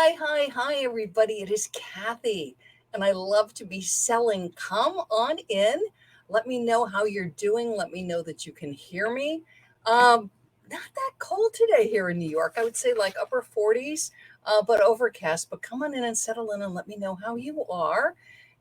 Hi, everybody. It is Kathy, and I love to be selling. Come on in. Let me know how you're doing. Let me know that you can hear me. Not that cold today here in New York. I would say like upper 40s, but overcast. But come on in and settle in and let me know how you are.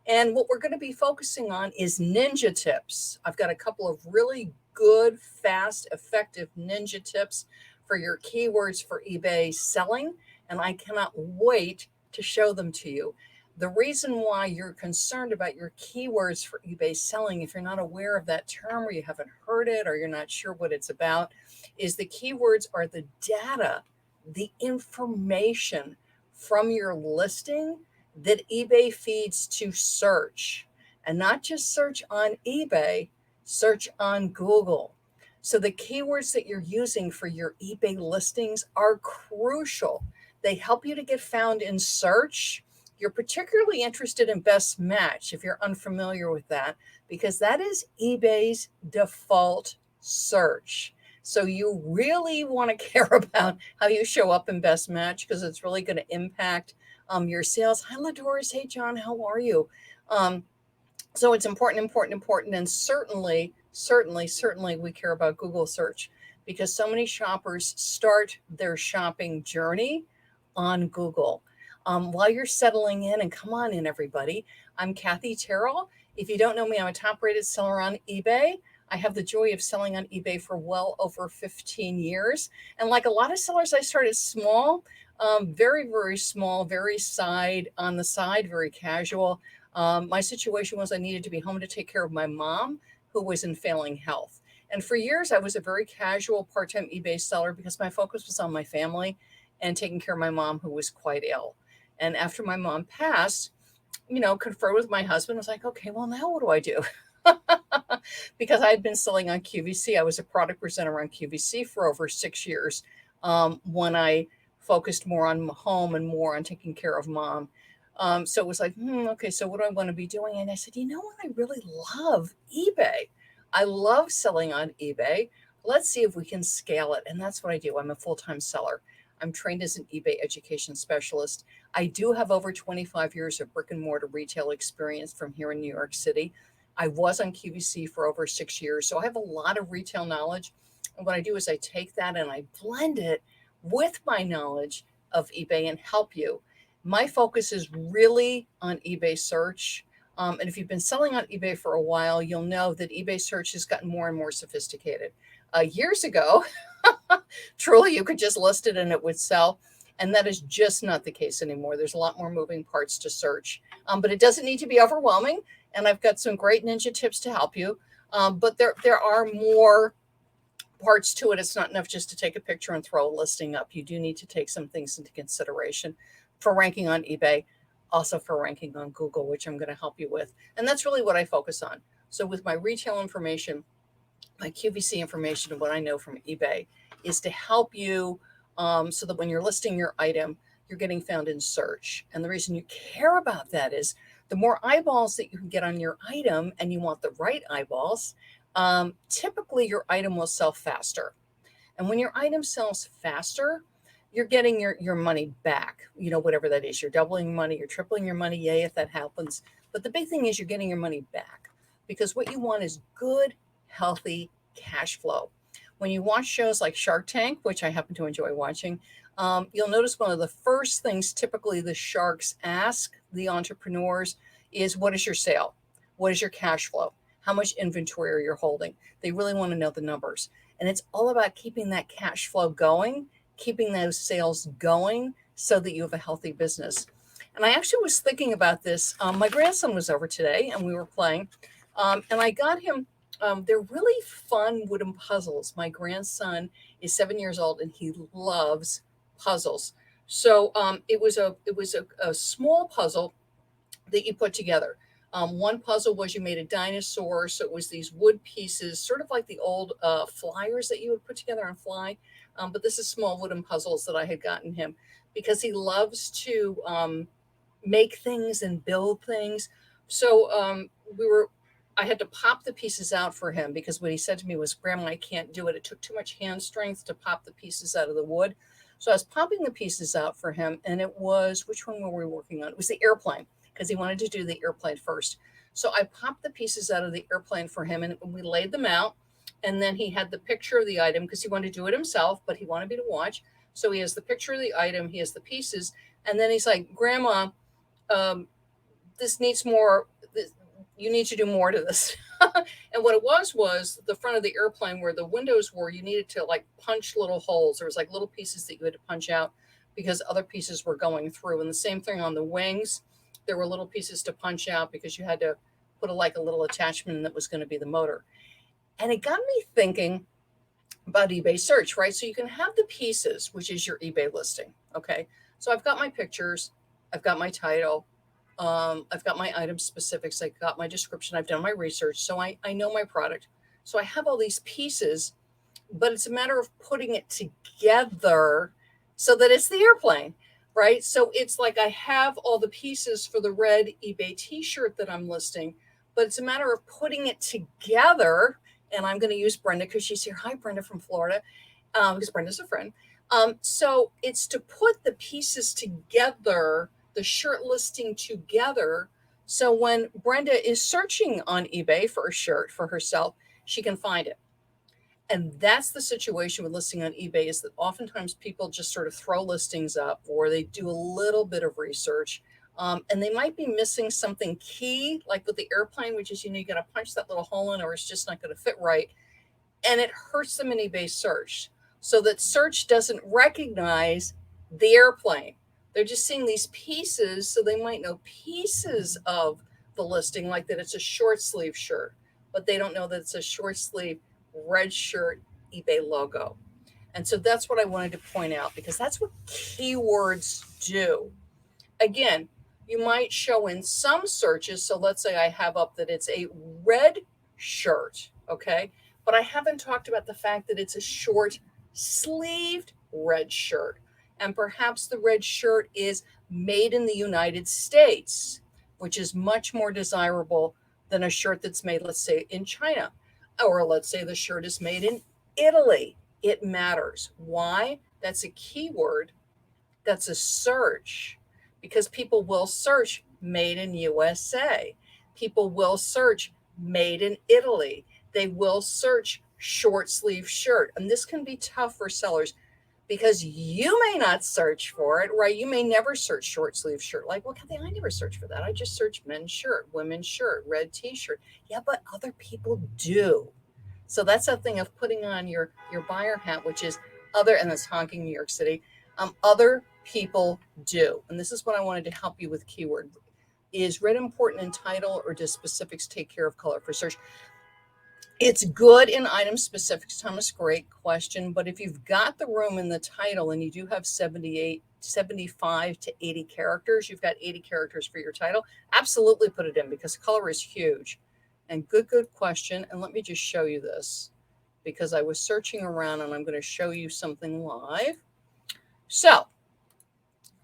And what we're going to be focusing on is ninja tips. I've got a couple of really good, fast, effective ninja tips for your keywords for eBay selling, and I cannot wait to show them to you. The reason why you're concerned about your keywords for eBay selling, if you're not aware of that term or you haven't heard it or you're not sure what it's about, is the keywords are the data, the information from your listing that eBay feeds to search, and not just search on eBay, search on Google. So the keywords that you're using for your eBay listings are crucial. They help you to get found in search. You're particularly interested in best match if you're unfamiliar with that, because that is eBay's default search. So you really want to care about how you show up in best match because it's really going to impact your sales. Hi, Ladoris. Hey, John. How are you? Um, so it's important, and certainly, we care about Google search because so many shoppers start their shopping journey on Google. While you're settling in, and come on in, everybody, I'm Kathy Terrell. If you don't know me, I'm a top rated seller on eBay. I have the joy of selling on eBay for well over 15 years. And like a lot of sellers, I started small, very small, very on the side, very casual. My situation was I needed to be home to take care of my mom, who was in failing health. And for years, I was a very casual part time eBay seller because my focus was on my family and taking care of my mom, who was quite ill. And after my mom passed, conferred with my husband, was like, okay, well, now what do I do? Because I had been selling on QVC. I was a product presenter on QVC for over 6 years when I focused more on home and more on taking care of mom. So it was like, okay, so what do I want to be doing? And I said, you know what? I really love eBay. I love selling on eBay. Let's see if we can scale it. And that's what I do. I'm a full-time seller. I'm trained as an eBay education specialist. I do have over 25 years of brick and mortar retail experience from here in New York City. I was on QVC for over 6 years, so I have a lot of retail knowledge. And what I do is I take that and I blend it with my knowledge of eBay and help you. My focus is really on eBay search. And if you've been selling on eBay for a while, you'll know that eBay search has gotten more and more sophisticated. Years ago, truly, you could just list it and it would sell. And that is just not the case anymore. There's a lot more moving parts to search, but it doesn't need to be overwhelming. And I've got some great ninja tips to help you. But there are more parts to it. It's not enough just to take a picture and throw a listing up. You do need to take some things into consideration for ranking on eBay, also for ranking on Google, which I'm going to help you with. And that's really what I focus on. So with my retail information, my QVC information, and what I know from eBay is to help you so that when you're listing your item, you're getting found in search. And the reason you care about that is the more eyeballs that you can get on your item, and you want the right eyeballs, typically your item will sell faster. And when your item sells faster, you're getting your money back, whatever that is. You're doubling money, you're tripling your money. Yay, if that happens. But the big thing is you're getting your money back, because what you want is good, healthy cash flow. When you watch shows like Shark Tank, which I happen to enjoy watching, you'll notice one of the first things typically the sharks ask the entrepreneurs is, what is your sale? What is your cash flow? How much inventory are you holding? They really want to know the numbers. And it's all about keeping that cash flow going, keeping those sales going so that you have a healthy business. And I actually was thinking about this. My grandson was over today and we were playing, and I got him. They're really fun wooden puzzles. My grandson is 7 years old and he loves puzzles. So it was a small puzzle that you put together. One puzzle was you made a dinosaur, so it was these wood pieces, sort of like the old flyers that you would put together and fly. But this is small wooden puzzles that I had gotten him because he loves to make things and build things. So I had to pop the pieces out for him because what he said to me was, Grandma, I can't do it. It took too much hand strength to pop the pieces out of the wood. So I was popping the pieces out for him, and it was, which one were we working on? It was the airplane, because he wanted to do the airplane first. So I popped the pieces out of the airplane for him, and we laid them out. And then he had the picture of the item because he wanted to do it himself, but he wanted me to watch. So he has the picture of the item, he has the pieces, and then he's like, Grandma, um, this needs more. You need to do more to this. And what it was the front of the airplane where the windows were, you needed to like punch little holes. There was like little pieces that you had to punch out because other pieces were going through. And the same thing on the wings, there were little pieces to punch out because you had to put like a little attachment that was going to be the motor. And it got me thinking about eBay search, right? So you can have the pieces, which is your eBay listing. Okay. So I've got my pictures, I've got my title, I've got my item specifics, I got my description, I've done my research. So I know my product. So I have all these pieces, but it's a matter of putting it together so that it's the airplane, right? So it's like I have all the pieces for the red eBay t-shirt that I'm listing, but it's a matter of putting it together. And I'm going to use Brenda because she's here. Hi, Brenda from Florida, because Brenda's a friend. So it's to put the pieces together, the shirt listing together. So when Brenda is searching on eBay for a shirt for herself, she can find it. And that's the situation with listing on eBay, is that oftentimes people just sort of throw listings up or they do a little bit of research. And they might be missing something key, like with the airplane, which is, you got to punch that little hole in or it's just not going to fit right. And it hurts them in eBay search. So that search doesn't recognize the airplane. They're just seeing these pieces. So they might know pieces of the listing, like that it's a short sleeve shirt, but they don't know that it's a short sleeve red shirt eBay logo. And so that's what I wanted to point out, because that's what keywords do. Again, you might show in some searches. So let's say I have up that it's a red shirt, okay? But I haven't talked about the fact that it's a short sleeved red shirt. And perhaps the red shirt is made in the United States, which is much more desirable than a shirt that's made, let's say, in China. Or let's say the shirt is made in Italy. It matters. Why? That's a keyword. That's a search, because people will search made in USA. People will search made in Italy. They will search short sleeve shirt. And this can be tough for sellers because you may not search for it, right? You may never search short sleeve shirt. Like, well, Kathy, I never search for that. I just search men's shirt, women's shirt, red t-shirt. Yeah, but other people do. So that's a thing of putting on your buyer hat, which is other, and that's honking New York City. Other people do. And this is what I wanted to help you with keyword. Is red important in title, or does specifics take care of color for search? It's good in item specifics, Thomas. Great question. But if you've got the room in the title and you do have 75 to 80 characters, you've got 80 characters for your title, absolutely put it in, because color is huge. And good question. And let me just show you this, because I was searching around and I'm going to show you something live. So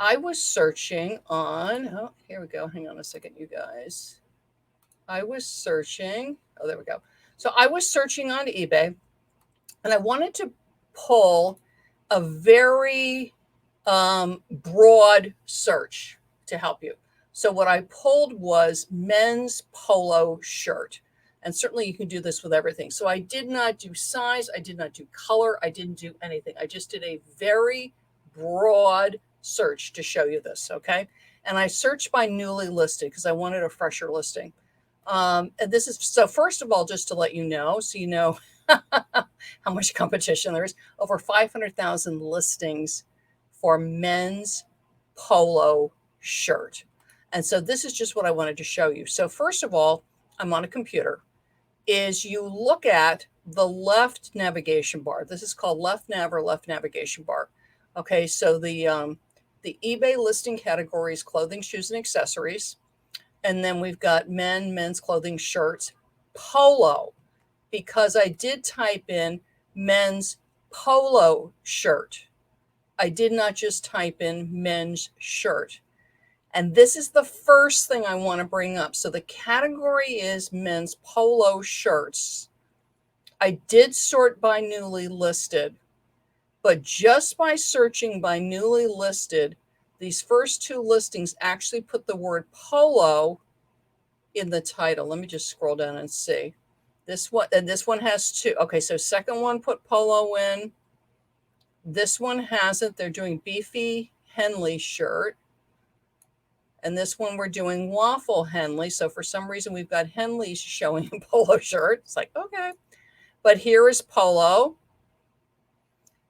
I was searching on, oh, here we go. Hang on a second, you guys. I was searching. Oh, there we go. So I was searching on eBay, and I wanted to pull a very broad search to help you. So what I pulled was men's polo shirt. And certainly you can do this with everything. So I did not do size. I did not do color. I didn't do anything. I just did a very broad search to show you this. Okay. And I searched by newly listed because I wanted a fresher listing. And this is, so first of all, just to let you know, so you know how much competition there is, over 500,000 listings for men's polo shirt. And so this is just what I wanted to show you. So first of all, I'm on a computer, is you look at the left navigation bar. This is called left nav or left navigation bar. Okay, so the eBay listing categories: clothing, shoes, and accessories. And then we've got men's clothing, shirts, polo, because I did type in men's polo shirt. I did not just type in men's shirt. And this is the first thing I want to bring up. So the category is men's polo shirts. I did sort by newly listed, But just by searching by newly listed, these first two listings actually put the word polo in the title. Let me just scroll down and see. This one, and this one has two. Okay, so second one put polo in. This one hasn't. They're doing beefy Henley shirt. And this one we're doing waffle Henley. So for some reason we've got Henley's showing a polo shirt. It's like, okay. But here is polo.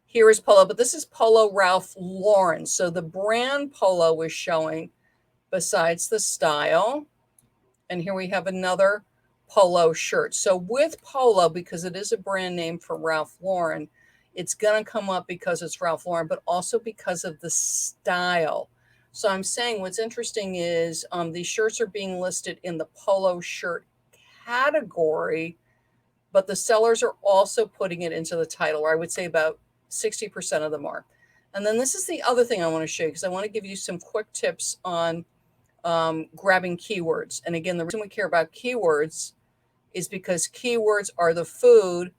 Here is polo, but this is Polo Ralph Lauren. So the brand polo is showing besides the style. And here we have another polo shirt. So with polo, because it is a brand name for Ralph Lauren, it's going to come up because it's Ralph Lauren, but also because of the style. So I'm saying what's interesting is these shirts are being listed in the polo shirt category, but the sellers are also putting it into the title, or I would say about 60% of them are. And then this is the other thing I want to show you, because I want to give you some quick tips on grabbing keywords. And again, the reason we care about keywords is because keywords are the food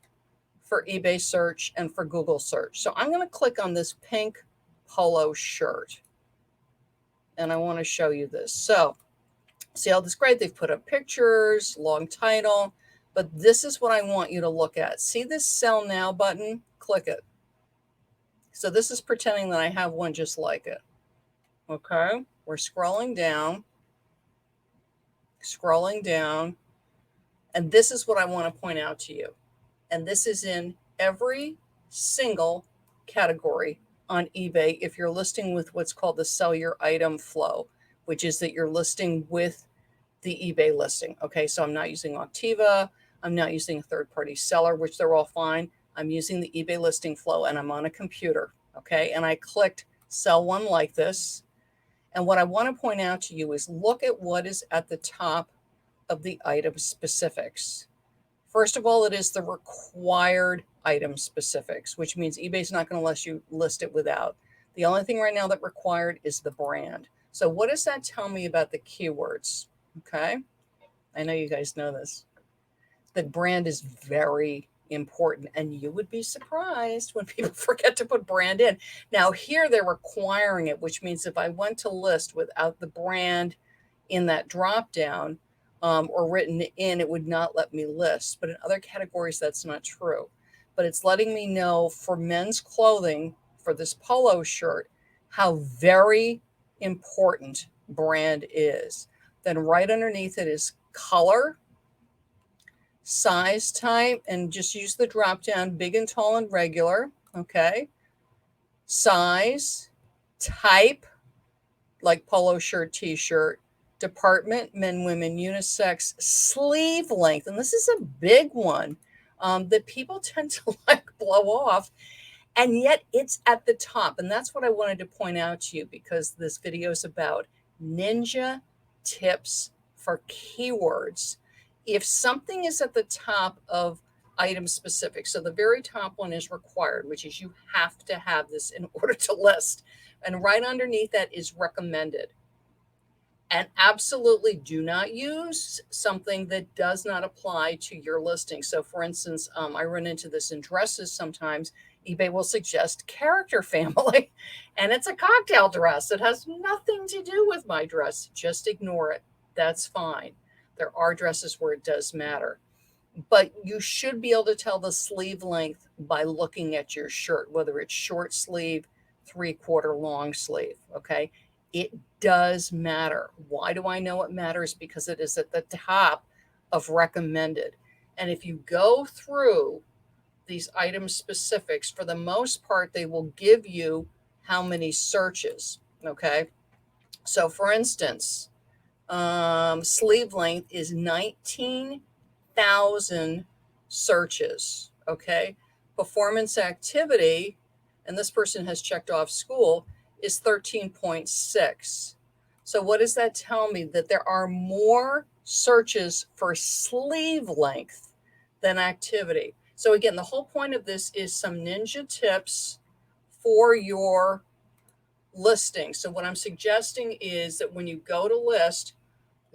for eBay search and for Google search. So I'm going to click on this pink polo shirt. And I want to show you this. So see how this is great? They've put up pictures, long title, but this is what I want you to look at. See this sell now button? Click it. So this is pretending that I have one just like it. Okay, we're scrolling down, and this is what I want to point out to you. And this is in every single category on eBay if you're listing with what's called the sell your item flow, which is that you're listing with the eBay listing. Okay, so I'm not using Octiva, I'm not using a third-party seller, which they're all fine. I'm using the eBay listing flow, and I'm on a computer. Okay, and I clicked sell one like this. And what I want to point out to you is look at what is at the top of the item specifics. First of all, it is the required item specifics, which means eBay's not going to let you list it without. The only thing right now that required is the brand. So what does that tell me about the keywords? Okay, I know you guys know this. The brand is very important, and you would be surprised when people forget to put brand in. Now here they're requiring it, which means if I went to list without the brand in that drop down or written in, it would not let me list. But in other categories, that's not true. But it's letting me know for men's clothing, for this polo shirt, how very important brand is. Then right underneath it is color, size type, and just use the drop down, big and tall and regular. Okay, size, type, like polo shirt, t-shirt, department, men, women, unisex, sleeve length, and this is a big one that people tend to like blow off, and yet it's at the top. And that's what I wanted to point out to you, because this video is about ninja tips for keywords. If something is at the top of item specific, so the very top one is required, which is you have to have this in order to list. And right underneath that is recommended. And absolutely do not use something that does not apply to your listing. So for instance, I run into this in dresses sometimes. eBay will suggest character family, and it's a cocktail dress. It has nothing to do with my dress. Just ignore it. That's fine. There are dresses where it does matter. But you should be able to tell the sleeve length by looking at your shirt, whether it's short sleeve, 3/4 long sleeve. Okay. It does matter. Why do I know it matters? Because it is at the top of recommended. And if you go through these item specifics, for the most part, they will give you how many searches. Okay. So for instance, sleeve length is 19,000 searches. Okay. Performance activity, and this person has checked off school, is 13.6. So what does that tell me? That there are more searches for sleeve length than activity. So again, the whole point of this is some ninja tips for your listing. So what I'm suggesting is that when you go to list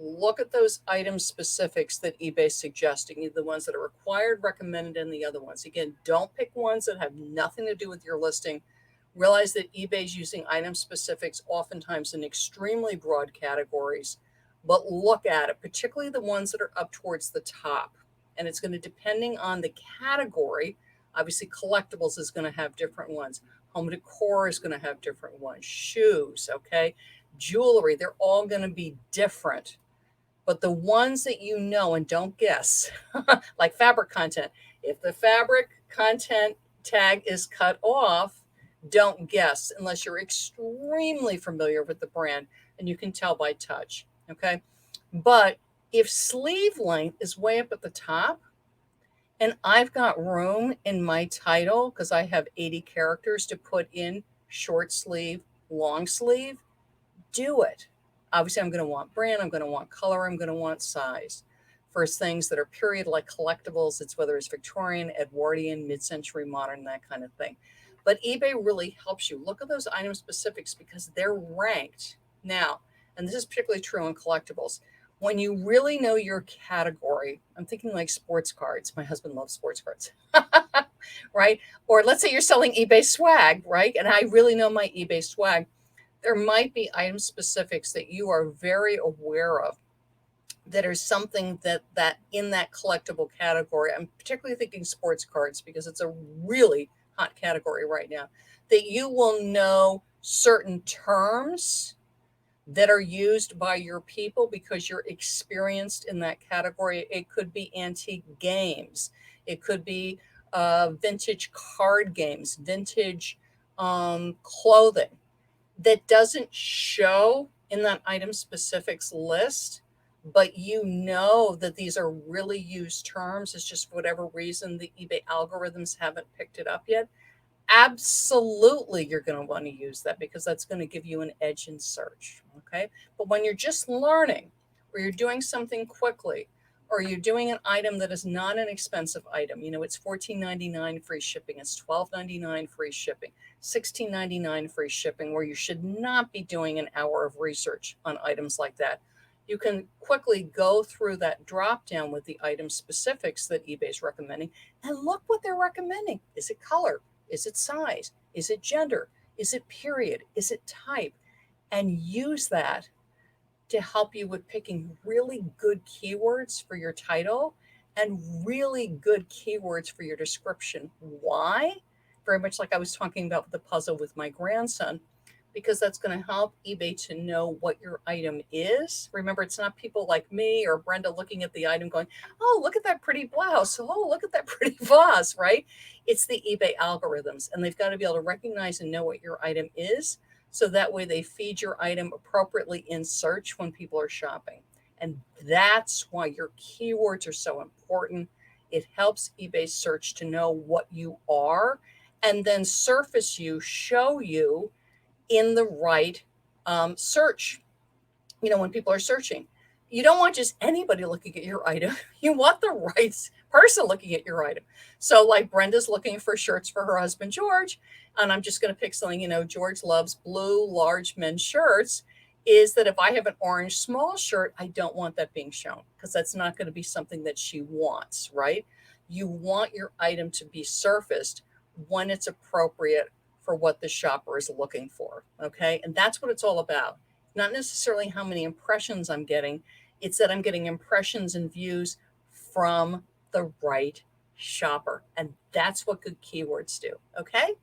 look at those item specifics that eBay's suggesting, either the ones that are required, recommended, and the other ones. Again, don't pick ones that have nothing to do with your listing. Realize that eBay's using item specifics oftentimes in extremely broad categories, but look at it, particularly the ones that are up towards the top. And it's going to, depending on the category, obviously collectibles is going to have different ones. Home decor is going to have different ones. Shoes, okay? Jewelry, they're all going to be different. But the ones that you know, and don't guess, like fabric content, if the fabric content tag is cut off, don't guess unless you're extremely familiar with the brand and you can tell by touch. Okay. But if sleeve length is way up at the top and I've got room in my title because I have 80 characters to put in short sleeve, long sleeve, do it. Obviously, I'm going to want brand, I'm going to want color, I'm going to want size. For things that are period like collectibles, it's whether it's Victorian, Edwardian, mid-century, modern, that kind of thing. But eBay really helps you. Look at those item specifics because they're ranked. Now, and this is particularly true in collectibles, when you really know your category, I'm thinking like sports cards. My husband loves sports cards, right? Or let's say you're selling eBay swag, right? And I really know my eBay swag. There might be item specifics that you are very aware of that are something that in that collectible category. I'm particularly thinking sports cards because it's a really hot category right now, that you will know certain terms that are used by your people because you're experienced in that category. It could be antique games. It could be vintage card games, vintage clothing that doesn't show in that item specifics list, but you know that these are really used terms. It's just for whatever reason the eBay algorithms haven't picked it up yet. Absolutely, you're going to want to use that because that's going to give you an edge in search. Okay. But when you're just learning or you're doing something quickly, or you're doing an item that is not an expensive item, it's $14.99 free shipping, it's $12.99 free shipping, $16.99 free shipping, where you should not be doing an hour of research on items like that. You can quickly go through that drop down with the item specifics that eBay's recommending and look what they're recommending. Is it color? Is it size? Is it gender? Is it period? Is it type? And use that to help you with picking really good keywords for your title and really good keywords for your description. Why? Very much like I was talking about the puzzle with my grandson, because that's going to help eBay to know what your item is. Remember, it's not people like me or Brenda looking at the item going, oh, look at that pretty blouse. Oh, look at that pretty vase, right? It's the eBay algorithms, and they've got to be able to recognize and know what your item is. So that way they feed your item appropriately in search when people are shopping. And that's why your keywords are so important. It helps eBay search to know what you are and then surface you, show you in the right search. When people are searching, you don't want just anybody looking at your item. You want the right person looking at your item. So like Brenda's looking for shirts for her husband, George. And I'm just going to pick something, George loves blue, large men's shirts. Is that if I have an orange small shirt, I don't want that being shown because that's not going to be something that she wants, right? You want your item to be surfaced when it's appropriate for what the shopper is looking for. Okay. And that's what it's all about. Not necessarily how many impressions I'm getting. It's that I'm getting impressions and views from the right shopper. And that's what good keywords do. Okay.